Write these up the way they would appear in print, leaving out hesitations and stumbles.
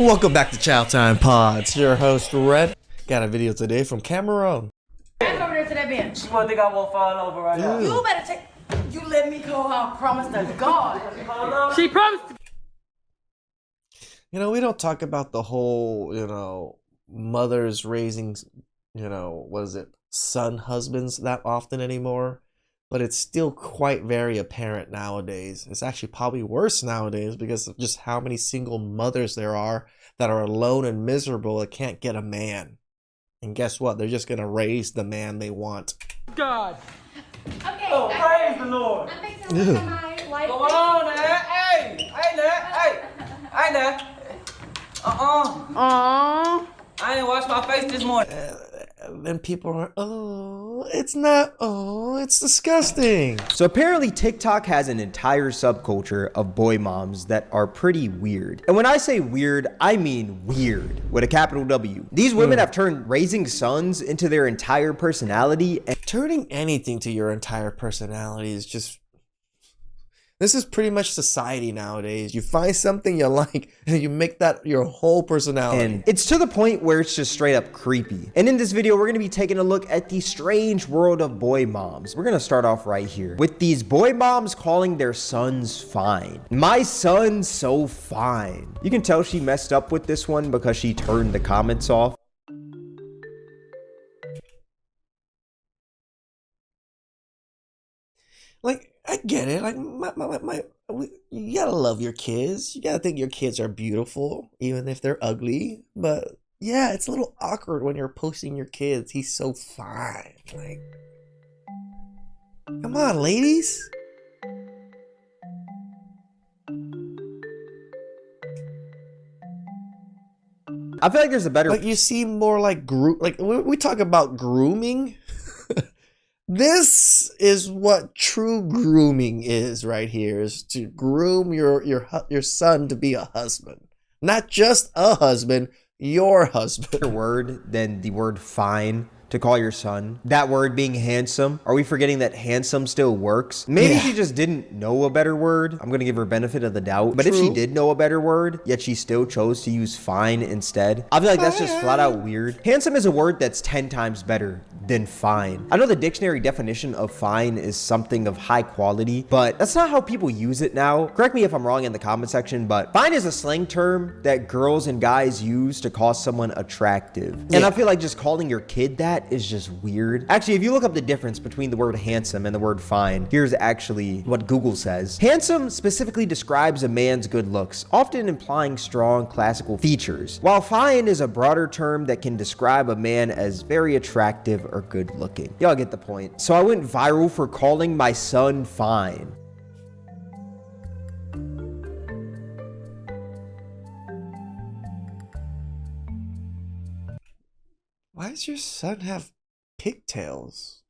Welcome back to Chow Time Pods. Your host Red. Got a video today from Cameron. Back over there to that bench. You think I won't fall over right now? You better take. You let me go. I promise to God. She promised. You know, we don't talk about the whole, mothers raising, what is it, son husbands that often anymore. But it's still quite very apparent nowadays. It's actually probably worse nowadays because of just how many single mothers there are that are alone and miserable that can't get a man. And guess what? They're just going to raise the man they want. God. Okay. Oh, praise the Lord. I'm fixing to look at my light. Come on, there. Hey, there. I ain't washed my face this morning. Then people are, it's disgusting. So apparently TikTok has an entire subculture of boy moms that are pretty weird. And when I say weird, I mean weird with a capital W. These women have turned raising sons into their entire personality. And turning anything to your entire personality is just... This is pretty much society nowadays. You find something you like and you make that your whole personality. And it's to the point where it's just straight up creepy. And in this video, we're gonna be taking a look at the strange world of boy moms. We're gonna start off right here with these boy moms calling their sons fine. My son's so fine. You can tell she messed up with this one because she turned the comments off. Like, I get it. Like, you gotta love your kids. You gotta think your kids are beautiful, even if they're ugly. But yeah, it's a little awkward when you're posting your kids. He's so fine. Like, come on, ladies. I feel like there's a better... Like, you seem more like we talk about grooming. This is what true grooming is right here, is to groom your son to be a husband. Not just a husband, your husband. Word than the word fine to call your son. That word being handsome. Are we forgetting that handsome still works? Maybe she just didn't know a better word. I'm gonna give her benefit of the doubt. But if she did know a better word, yet she still chose to use fine instead, I feel like that's just flat out weird. Handsome is a word that's 10 times better than fine. I know the dictionary definition of fine is something of high quality, but that's not how people use it now. Correct me if I'm wrong in the comment section, but fine is a slang term that girls and guys use to call someone attractive. And I feel like just calling your kid that is just weird. Actually, if you look up the difference between the word handsome and the word fine, here's actually what Google says. Handsome specifically describes a man's good looks, often implying strong classical features, while fine is a broader term that can describe a man as very attractive or good looking. Y'all get the point. So I went viral for calling my son fine. Why does your son have pigtails?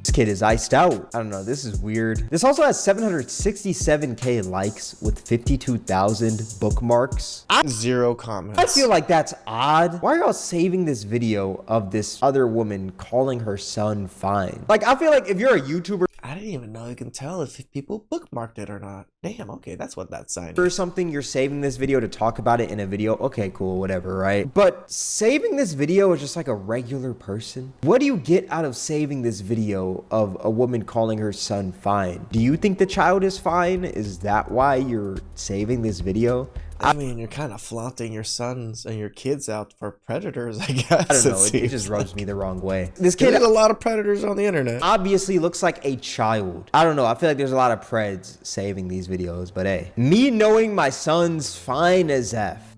This kid is iced out. I don't know, this is weird. This also has 767K likes with 52,000 bookmarks. Zero comments. I feel like that's odd. Why are y'all saving this video of this other woman calling her son fine? Like, I feel like if you're a YouTuber I didn't even know you can tell if people bookmarked it or not. Damn, okay, that's what that sign is. or something, you're saving this video to talk about it in a video. Okay, cool, whatever, right? But saving this video is just like a regular person. What do you get out of saving this video of a woman calling her son fine? Do you think the child is fine? Is that why you're saving this video? I mean, you're kind of flaunting your sons and your kids out for predators, I guess. I don't know, it just rubs me the wrong way. This kid There's a lot of predators on the internet. obviously looks like a child. I don't know, I feel like there's a lot of preds saving these videos, but hey. Me knowing my son's fine as F.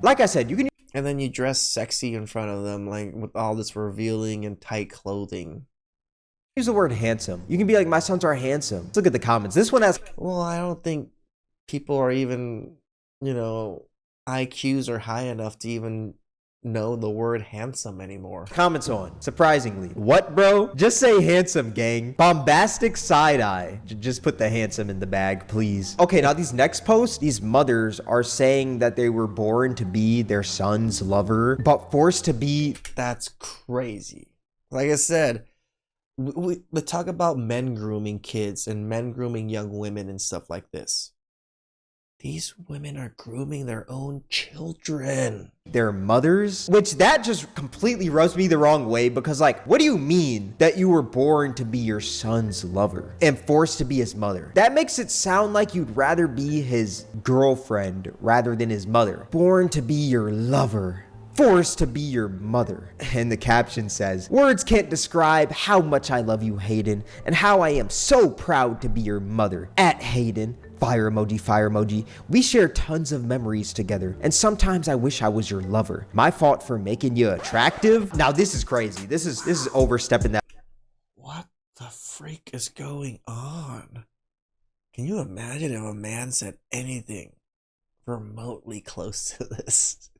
Like I said, you can And then you dress sexy in front of them, like with all this revealing and tight clothing. use the word handsome. You can be like, my sons are handsome. Let's look at the comments. This one has... Well, I don't think people are even, IQs are high enough to even know the word handsome anymore. Comments on, surprisingly. What, bro? Just say handsome, gang. Bombastic side-eye. Just put the handsome in the bag, please. Okay, now these next posts, these mothers are saying that they were born to be their son's lover, but forced to be... That's crazy. Like I said, we talk about men grooming kids and men grooming young women and stuff like this. These women are grooming their own children. Their mothers, which that just completely rubs me the wrong way, because like, what do you mean that you were born to be your son's lover and forced to be his mother? That makes it sound like you'd rather be his girlfriend rather than his mother. Born to be your lover, forced to be your mother. And the caption says, words can't describe how much I love you, Hayden, and how I am so proud to be your mother. At Hayden, fire emoji, fire emoji. We share tons of memories together, and sometimes I wish I was your lover. My fault for making you attractive. Now this is crazy. This is overstepping that. What the freak is going on? Can you imagine if a man said anything remotely close to this?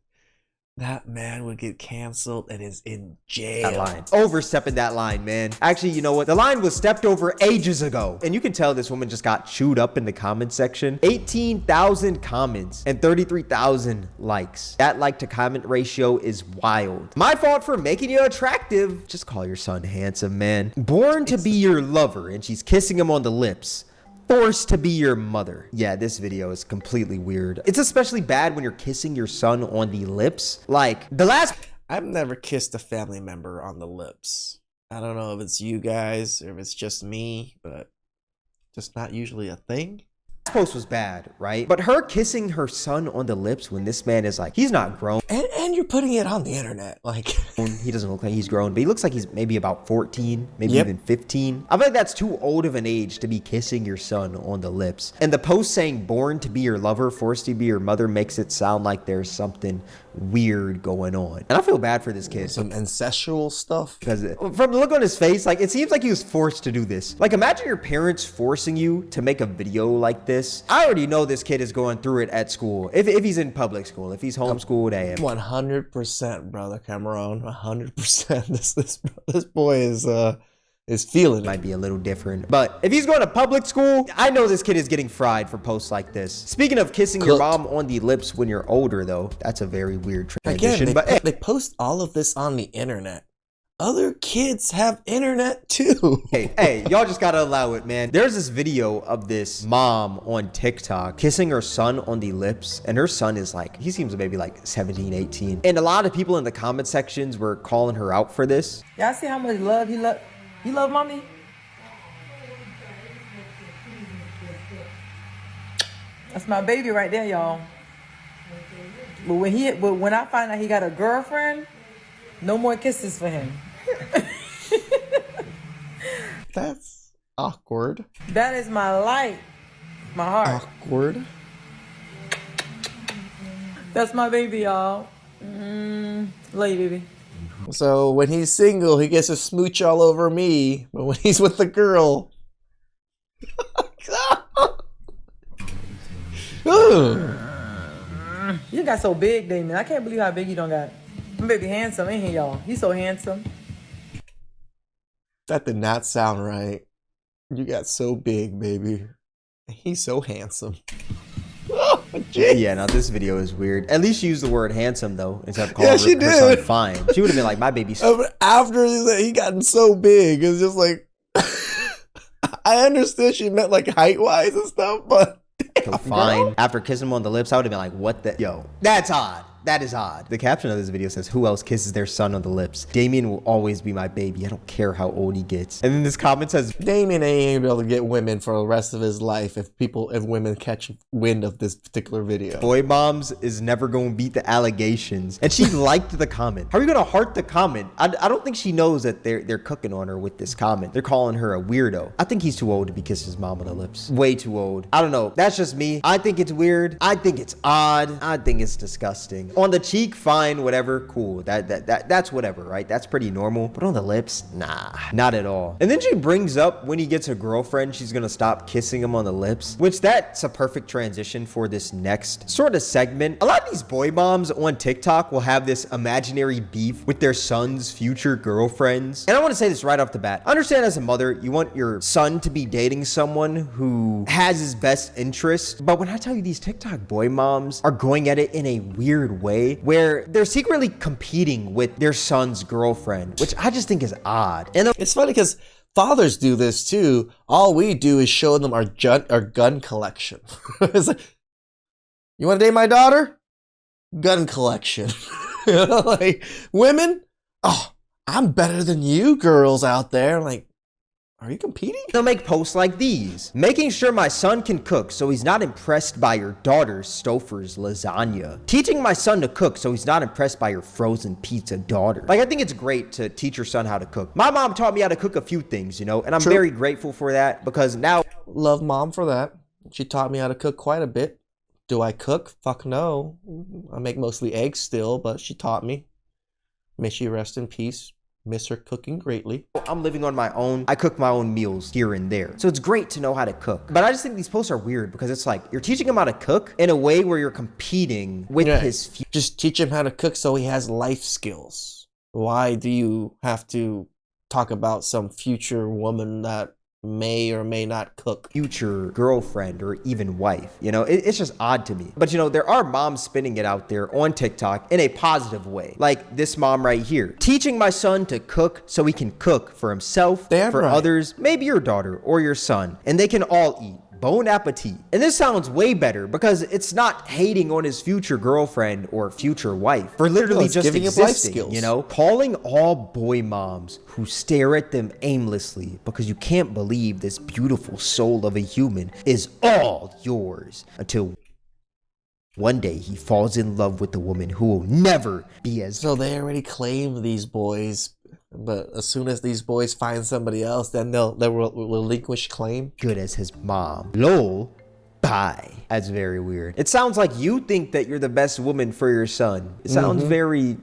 That man would get canceled and is in jail. That line. Overstepping that line, man. Actually, you know what? The line was stepped over ages ago. And you can tell this woman just got chewed up in the comment section. 18,000 comments and 33,000 likes. That like to comment ratio is wild. My fault for making you attractive. Just call your son handsome, man. Born to be your lover, and she's kissing him on the lips. Forced to be your mother. Yeah, this video is completely weird. It's especially bad when you're kissing your son on the lips. Like, the last... I've never kissed a family member on the lips. I don't know if it's you guys or if it's just me, but just not usually a thing. Post was bad, right? But her kissing her son on the lips when this man is like, he's not grown. And you're putting it on the internet. Like, he doesn't look like he's grown, but he looks like he's maybe about 14, maybe even 15. I feel like that's too old of an age to be kissing your son on the lips. And the post saying born to be your lover, forced to be your mother makes it sound like there's something weird going on. And I feel bad for this kid. Some incestual stuff. Because from the look on his face, like, it seems like he was forced to do this. Like, imagine your parents forcing you to make a video like this. I already know this kid is going through it at school. If he's in public school, if he's homeschooled, 100%, brother Cameron. 100%. This boy is feeling it. Might be a little different, but if he's going to public school, I know this kid is getting fried for posts like this. Speaking of kissing your mom on the lips when you're older, though, that's a very weird transition. Again, they post all of this on the internet. Other kids have internet too. Hey, y'all just gotta allow it, man. There's this video of this mom on TikTok kissing her son on the lips, and her son is like, he seems maybe like 17, 18. And a lot of people in the comment sections were calling her out for this. Y'all see how much love he love? You love mommy? That's my baby right there, y'all. But when I find out he got a girlfriend, no more kisses for him. That's awkward. That is my light, my heart. Awkward. That's my baby, y'all. Love you, baby. So when he's single, he gets a smooch all over me, but when he's with the girl, you got so big, Damon. I can't believe how big you don't got. My baby handsome, ain't he, y'all? He's so handsome. That did not sound right. You got so big, baby. He's so handsome. Oh, yeah, now this video is weird. At least she used the word handsome, though, instead of calling her son fine. She would have been like, my baby's... After he gotten so big, it's just like... I understood she meant like height-wise and stuff, but... So fine. After kissing him on the lips, I would have been like, what the... Yo, that's odd. That is odd. The caption of this video says, who else kisses their son on the lips? Damien will always be my baby. I don't care how old he gets. And then this comment says, Damien ain't able to get women for the rest of his life if women catch wind of this particular video. Boy moms is never going to beat the allegations. And she liked the comment. How are you going to heart the comment? I don't think she knows that they're cooking on her with this comment. They're calling her a weirdo. I think he's too old to be kissing his mom on the lips. Way too old. I don't know. That's just me. I think it's weird. I think it's odd. I think it's disgusting. On the cheek, fine, whatever, cool. That's whatever, right? That's pretty normal. But on the lips, nah, not at all. And then she brings up when he gets a girlfriend, she's gonna stop kissing him on the lips, which that's a perfect transition for this next sort of segment. A lot of these boy moms on TikTok will have this imaginary beef with their son's future girlfriends. And I want to say this right off the bat. I understand as a mother, you want your son to be dating someone who has his best interest. But when I tell you these TikTok boy moms are going at it in a weird way where they're secretly competing with their son's girlfriend, which I just think is odd. And It's funny because fathers do this too. All we do is show them our gun collection. It's like, you want to date my daughter? Gun collection. You know, like, women, oh, I'm better than you girls out there. Like, are you competing? they'll make posts like these. Making sure my son can cook so he's not impressed by your daughter's Stouffer's lasagna. Teaching my son to cook so he's not impressed by your frozen pizza daughter. Like, I think it's great to teach your son how to cook. My mom taught me how to cook a few things, you know, and I'm True. very grateful for that because now Love mom for that. She taught me how to cook quite a bit. Do I cook? Fuck no. I make mostly eggs still, but she taught me. May she rest in peace. Miss her cooking greatly. I'm living on my own. I cook my own meals here and there. So it's great to know how to cook. But I just think these posts are weird because it's like you're teaching him how to cook in a way where you're competing with Yeah. his future. Just teach him how to cook so he has life skills. Why do you have to talk about some future woman that may or may not cook? Future girlfriend or even wife, you know, it's just odd to me. But you know, there are moms spinning it out there on TikTok in a positive way, like this mom right here, teaching my son to cook so he can cook for himself, Damn for right. others, maybe your daughter or your son, and they can all eat. Bon appetit. And this sounds way better because it's not hating on his future girlfriend or future wife for literally No, it's just giving him life existing, skills. you know? Calling all boy moms who stare at them aimlessly because you can't believe this beautiful soul of a human is all yours until one day he falls in love with a woman who will never be as So they already claim these boys, but as soon as these boys find somebody else, then they'll relinquish claim. good as his mom. Lol. Bye. That's very weird. It sounds like you think that you're the best woman for your son. It sounds very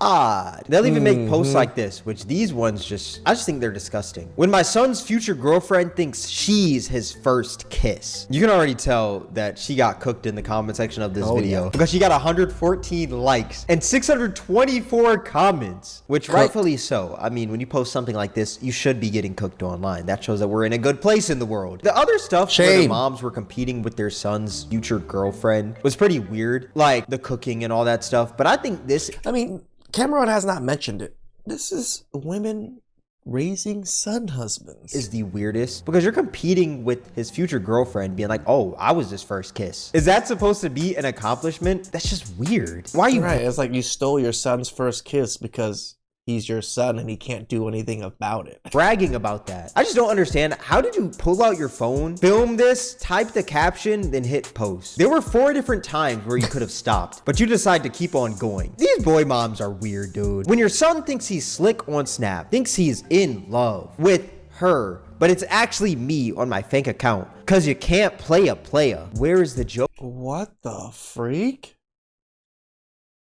odd. They'll even make posts like this, which these ones I just think they're disgusting. When my son's future girlfriend thinks she's his first kiss. You can already tell that she got cooked in the comment section of this video yeah. because she got 114 likes and 624 comments, which Cooked. rightfully so. I mean, when you post something like this, you should be getting cooked online. That shows that we're in a good place in the world. The other stuff where the Shame. moms were competing with their son's future girlfriend was pretty weird, like the cooking and all that stuff. But I think this I mean, Cameron has not mentioned it. This is women raising son husbands. is the weirdest because you're competing with his future girlfriend being like, oh, I was his first kiss. Is that supposed to be an accomplishment? That's just weird. Why are you Right, it's like you stole your son's first kiss because he's your son and he can't do anything about it. bragging about that? I just don't understand. How did you pull out your phone, film this, type the caption, then hit post? There were 4 different times where you could have stopped, but you decide to keep on going. These boy moms are weird, dude. When your son thinks he's slick on Snap, thinks he's in love with her, but it's actually me on my fake account, cause you can't play a player. Where is the joke? What the freak?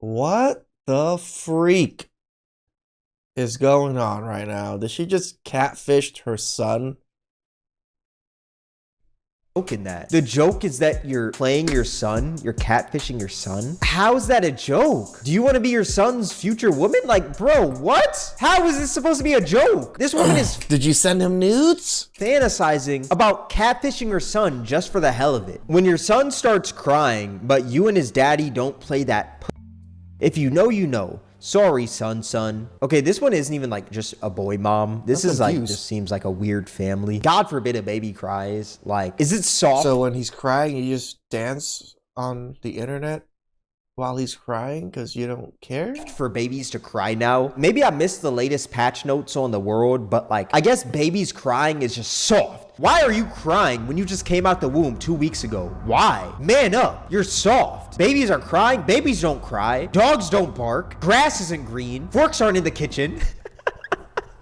What the freak is going on right now? Did she just catfished her son? In that. The joke is that you're playing your son, you're catfishing your son. How is that a joke? Do you want to be your son's future woman? Like, bro, what? How is this supposed to be a joke? This woman is Did you send him nudes? fantasizing about catfishing her son just for the hell of it. When your son starts crying, but you and his daddy don't play that if you know, you know. Sorry, son. Okay, this one isn't even like just a boy mom. This is like, confused. just seems like a weird family. God forbid a baby cries. Like, is it soft? So when he's crying, you just dance on the internet while he's crying because you don't care? For babies to cry now? Maybe I missed the latest patch notes on the world, but like, I guess babies crying is just soft. Why are you crying when you just came out the womb 2 weeks ago? Why? Man up, you're soft. Babies are crying, babies don't cry, dogs don't bark, grass isn't green, forks aren't in the kitchen.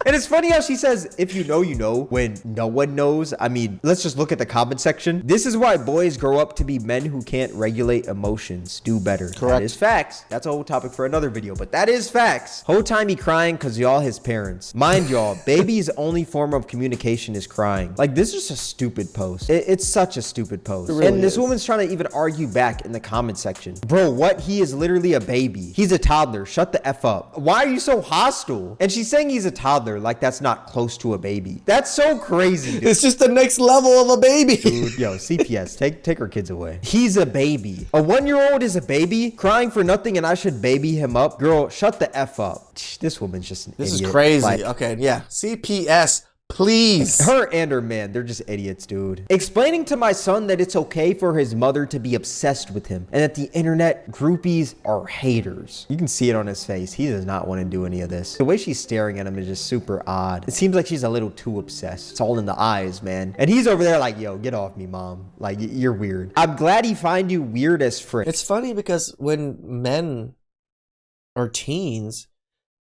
And it's funny how she says, if you know, you know, when no one knows. I mean, let's just look at the comment section. This is why boys grow up to be men who can't regulate emotions. Do better. Correct. That is facts. That's a whole topic for another video, but that is facts. Whole time he crying because y'all his parents. Mind y'all, baby's only form of communication is crying. Like, this is just a stupid post. It's such a stupid post. It really and this is. woman's trying to even argue back in the comment section. Bro, what? He is literally a baby. He's a toddler. Shut the F up. Why are you so hostile? And she's saying he's a toddler like that's not close to a baby. That's so crazy, dude. It's just the next level of a baby. Dude, yo, CPS, take her kids away. He's a baby. A 1-year-old is a baby crying for nothing and I should baby him up. Girl, shut the F up. This woman's just an This idiot. is crazy. Like, Okay, yeah. CPS, please. her and her man, they're just idiots, dude. Explaining to my son that it's okay for his mother to be obsessed with him and that the internet groupies are haters. You can see it on his face. He does not want to do any of this. The way she's staring at him is just super odd. It seems like she's a little too obsessed. It's all in the eyes, man. And he's over there like, yo, get off me, mom. Like, you're weird. I'm glad he find you weird as frick. It's funny because when men are teens,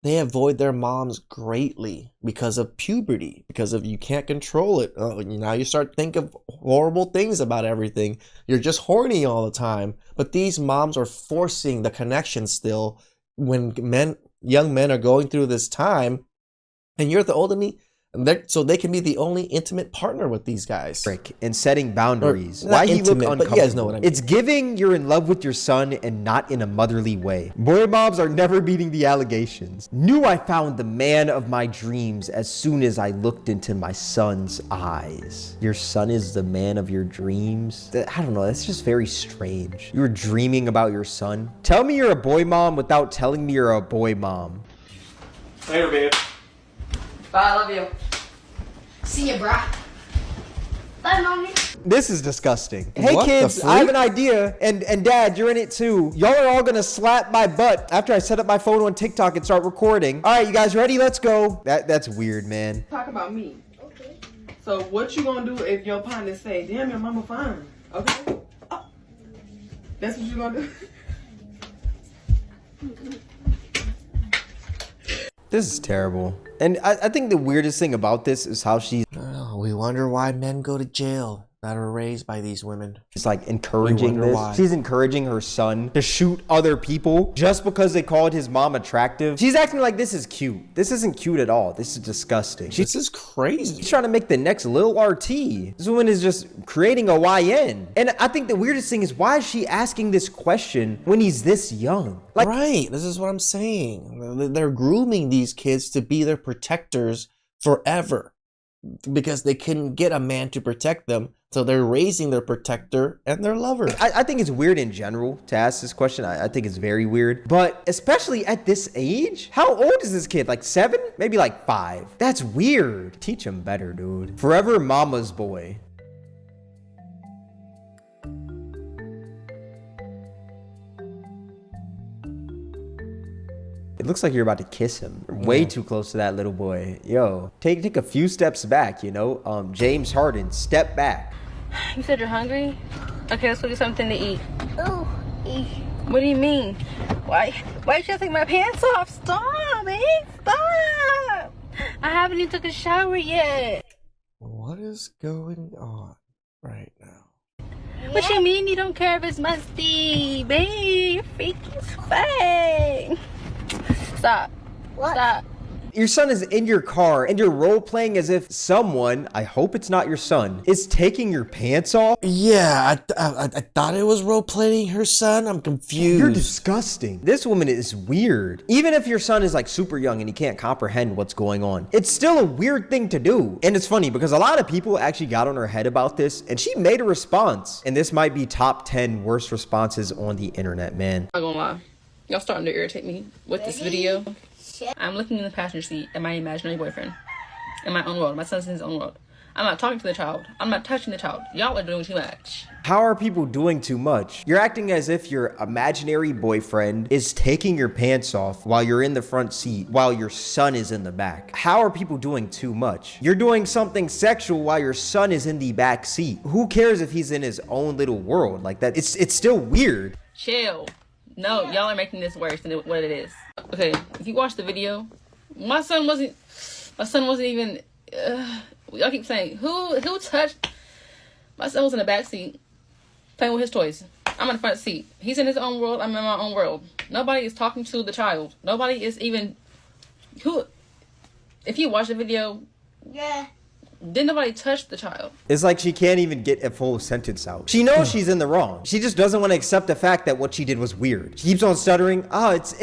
they avoid their moms greatly because of puberty, because of you can't control it. Now you start thinking of horrible things about everything. You're just horny all the time. But these moms are forcing the connection still when young men are going through this time, and you're the older me. So they can be the only intimate partner with these guys. Frick, and setting boundaries. Or, Why not he look intimate, uncomfortable. but you guys know what I mean. It's giving you're in love with your son and not in a motherly way. Boy moms are never beating the allegations. Knew I found the man of my dreams as soon as I looked into my son's eyes. Your son is the man of your dreams? I don't know, that's just very strange. You were dreaming about your son? Tell me you're a boy mom without telling me you're a boy mom. Later, babe. Bye, I love you. See ya, brah. Bye, mommy. This is disgusting. Hey What the kids, I have freak? an idea, and dad, you're in it too. Y'all are all gonna slap my butt after I set up my phone on TikTok and start recording. All right, you guys ready? Let's go. That's weird, man. Talk about me. Okay. So what you gonna do if your partner say, "Damn, your mama fine"? Okay. Oh. That's what you gonna do. This is terrible. And I think the weirdest thing about this is how she's Oh, we wonder why men go to jail that are raised by these women. like encouraging wonder this. why. She's encouraging her son to shoot other people just because they called his mom attractive. She's acting like this is cute. This isn't cute at all. This is disgusting. This is crazy. She's trying to make the next Lil RT. This woman is just creating a YN. And I think the weirdest thing is, why is she asking this question when he's this young? Like, Right, this is what I'm saying. They're grooming these kids to be their protectors forever because they couldn't get a man to protect them. So they're raising their protector and their lover. I think it's weird in general to ask this question. I think it's very weird. But especially at this age, how old is this kid? Like 7? Maybe like 5. That's weird. Teach him better, dude. Forever mama's boy. It looks like you're about to kiss him. Way too close to that little boy. Yo, take a few steps back, you know? James Harden, step back. You said you're hungry? Okay, let's go get something to eat. Ooh. What do you mean? Why you trying to take my pants off? Stop, babe, stop. I haven't even took a shower yet. What is going on right now? What you mean you don't care if it's musty? Babe, you're freaking fake. Stop. What? Stop. Your son is in your car and you're role playing as if someone, I hope it's not your son, is taking your pants off. Yeah, I thought it was role playing her son. I'm confused. You're disgusting. This woman is weird. Even if your son is like super young and he can't comprehend what's going on, it's still a weird thing to do. And it's funny because a lot of people actually got on her head about this and she made a response. And this might be top 10 worst responses on the internet, man. I'm not gonna lie. Y'all starting to irritate me with this video. I'm looking in the passenger seat at my imaginary boyfriend. In my own world. My son's in his own world. I'm not talking to the child. I'm not touching the child. Y'all are doing too much. How are people doing too much? You're acting as if your imaginary boyfriend is taking your pants off while you're in the front seat, while your son is in the back. How are people doing too much? You're doing something sexual while your son is in the back seat. Who cares if he's in his own little world like that? It's still weird. Chill. No, y'all are making this worse than what it is. Okay, if you watch the video, my son wasn't My son wasn't even. Y'all keep saying who touched. My son was in the back seat playing with his toys. I'm in the front seat. He's in his own world. I'm in my own world. Nobody is talking to the child. Nobody is even who. If you watch the video, Yeah. didn't nobody touch the child. It's like she can't even get a full sentence out. She knows she's in the wrong. She just doesn't want to accept the fact that what she did was weird. She keeps on stuttering. Oh, it's.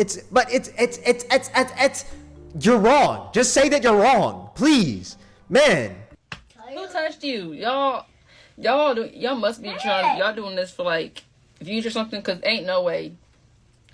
You're wrong. Just say that you're wrong, please, man. Who touched you? Y'all must be trying. Y'all doing this for like views or something? Cause ain't no way.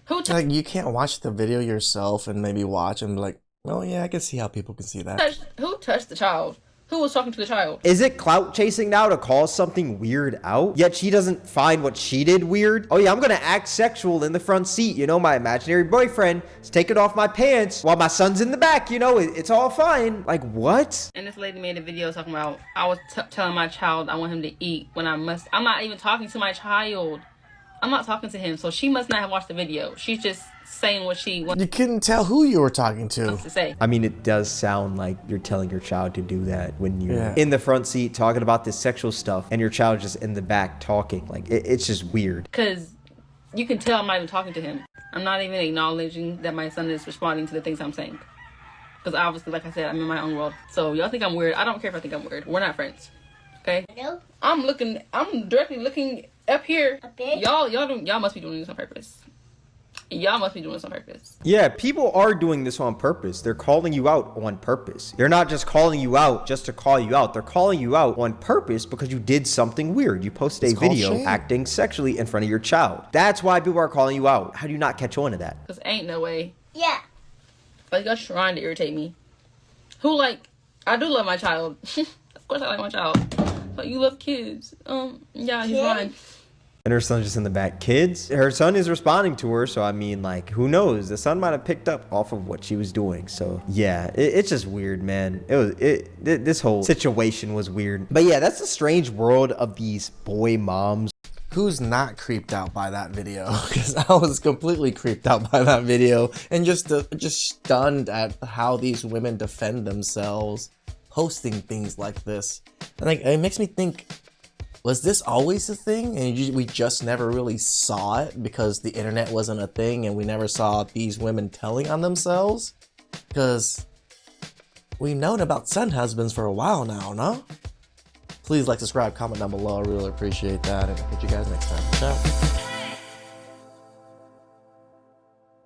Like, you can't watch the video yourself and maybe watch and be like, oh yeah, I can see how people can see that. Who touched the child? Who was talking to the child? Is it clout chasing now to call something weird out? Yet she doesn't find what she did weird? Oh yeah, I'm gonna act sexual in the front seat. You know, my imaginary boyfriend is taking off my pants while my son's in the back. You know, it's all fine. Like, what? And this lady made a video talking about, I was telling my child I want him to eat when I'm not even talking to my child. I'm not talking to him, so she must not have watched the video. She's just saying what she wants You couldn't tell who you were talking to. to say. I mean, it does sound like you're telling your child to do that when you're in the front seat talking about this sexual stuff and your child just in the back talking. Like, it's just weird. Because you can tell I'm not even talking to him. I'm not even acknowledging that my son is responding to the things I'm saying. Because obviously, like I said, I'm in my own world. So y'all think I'm weird. I don't care if I think I'm weird. We're not friends. Okay? No. I'm directly looking up here. Up here? Y'all must be doing this on purpose. Y'all must be doing this on purpose. Yeah, people are doing this on purpose. They're calling you out on purpose. They're not just calling you out just to call you out. They're calling you out on purpose because you did something weird. You posted a video shame. acting sexually in front of your child. That's why people are calling you out. How do you not catch on to that? Because ain't no way. Yeah. Like, y'all trying to irritate me. I do love my child. Of course I like my child. But you love kids. Yeah, he's mine. And her son's just in the back. Kids? Her son is responding to her, so I mean, like, who knows? The son might have picked up off of what she was doing. So, yeah, it's just weird, man. This whole situation was weird. But yeah, that's the strange world of these boy moms. Who's not creeped out by that video? Because I was completely creeped out by that video and just stunned at how these women defend themselves posting things like this. And like, it makes me think, was this always a thing and we just never really saw it because the internet wasn't a thing and we never saw these women telling on themselves? Because we've known about son husbands for a while now, no? Please like, subscribe, comment down below. I really appreciate that, and I'll catch you guys next time. Ciao.